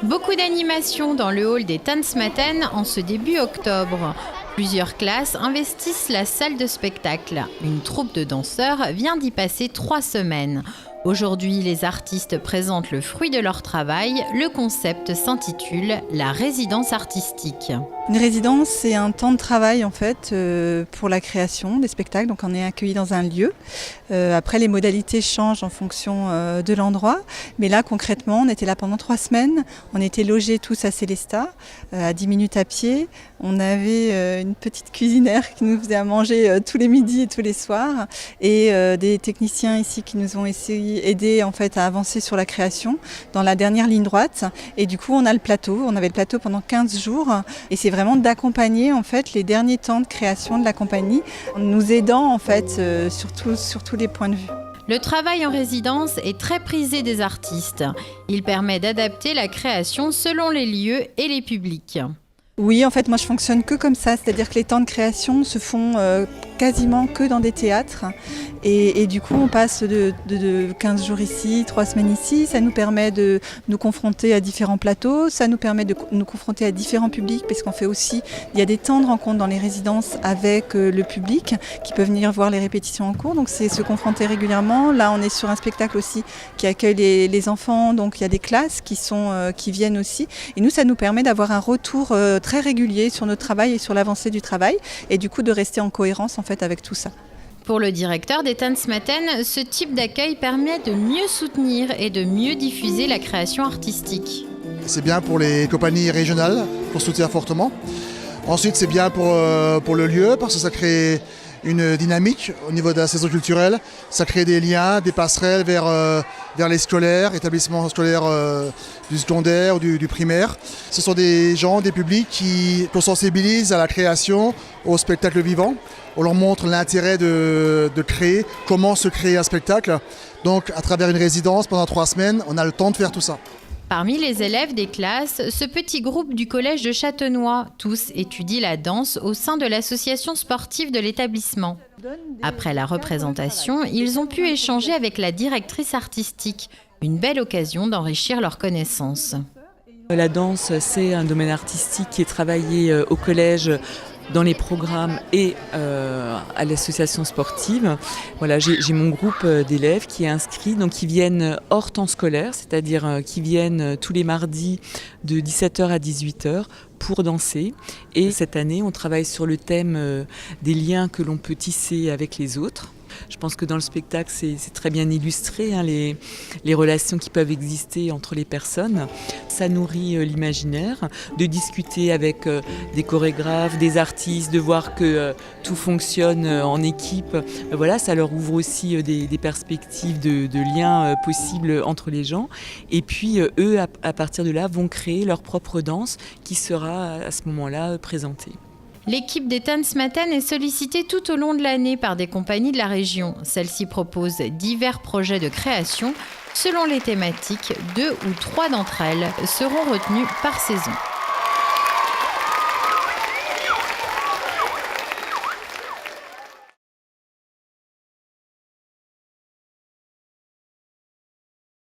Beaucoup d'animations dans le hall des Tanzmatten en ce début octobre. Plusieurs classes investissent la salle de spectacle. Une troupe de danseurs vient d'y passer 3 semaines. Aujourd'hui, les artistes présentent le fruit de leur travail. Le concept s'intitule « La résidence artistique ». Une résidence, c'est un temps de travail en fait pour la création des spectacles. Donc on est accueilli dans un lieu. Après, les modalités changent en fonction de l'endroit. Mais là, concrètement, on était là pendant 3 semaines. On était logés tous à Célestat, à 10 minutes à pied. On avait une petite cuisinière qui nous faisait à manger tous les midis et tous les soirs. Et des techniciens ici qui nous ont aidés en fait, à avancer sur la création dans la dernière ligne droite. Et du coup, on a le plateau. On avait le plateau pendant 15 jours. Et c'est vraiment d'accompagner en fait les derniers temps de création de la compagnie, en nous aidant en fait sur tous les points de vue. Le travail en résidence est très prisé des artistes. Il permet d'adapter la création selon les lieux et les publics. Oui, en fait, moi je fonctionne que comme ça, c'est-à-dire que les temps de création se font quasiment que dans des théâtres. Et du coup, on passe de 15 jours ici, 3 semaines ici. Ça nous permet de nous confronter à différents plateaux, ça nous permet de nous confronter à différents publics, parce qu'on fait aussi, il y a des temps de rencontre dans les résidences avec le public qui peut venir voir les répétitions en cours. Donc c'est se confronter régulièrement. Là, on est sur un spectacle aussi qui accueille les enfants, donc il y a des classes qui viennent aussi. Et nous, ça nous permet d'avoir un retour très régulier sur notre travail et sur l'avancée du travail, et du coup de rester en cohérence en fait avec tout ça. Pour le directeur des Tanzmatten, ce type d'accueil permet de mieux soutenir et de mieux diffuser la création artistique. C'est bien pour les compagnies régionales, pour soutenir fortement. Ensuite, c'est bien pour le lieu, parce que ça crée une dynamique au niveau de la saison culturelle. Ça crée des liens, des passerelles vers les scolaires, établissements scolaires du secondaire ou du primaire. Ce sont des gens, des publics qu'on sensibilise à la création, au spectacle vivant. On leur montre l'intérêt de créer, comment se créer un spectacle. Donc à travers une résidence pendant 3 semaines, on a le temps de faire tout ça. Parmi les élèves des classes, ce petit groupe du collège de Châtenois, tous étudient la danse au sein de l'association sportive de l'établissement. Après la représentation, ils ont pu échanger avec la directrice artistique. Une belle occasion d'enrichir leurs connaissances. La danse, c'est un domaine artistique qui est travaillé au collège, dans les programmes et à l'association sportive. Voilà, j'ai mon groupe d'élèves qui est inscrit, donc qui viennent hors temps scolaire, c'est-à-dire qui viennent tous les mardis de 17h à 18h pour danser. Et cette année, on travaille sur le thème des liens que l'on peut tisser avec les autres. Je pense que dans le spectacle, c'est très bien illustré, hein, les relations qui peuvent exister entre les personnes. Ça nourrit l'imaginaire, de discuter avec des chorégraphes, des artistes, de voir que tout fonctionne en équipe. Voilà, ça leur ouvre aussi des perspectives de liens possibles entre les gens. Et puis, eux, à partir de là, vont créer leur propre danse qui sera à ce moment-là présentée. L'équipe des Tanzmatten est sollicitée tout au long de l'année par des compagnies de la région. Celle-ci propose divers projets de création. Selon les thématiques, 2 ou 3 d'entre elles seront retenues par saison.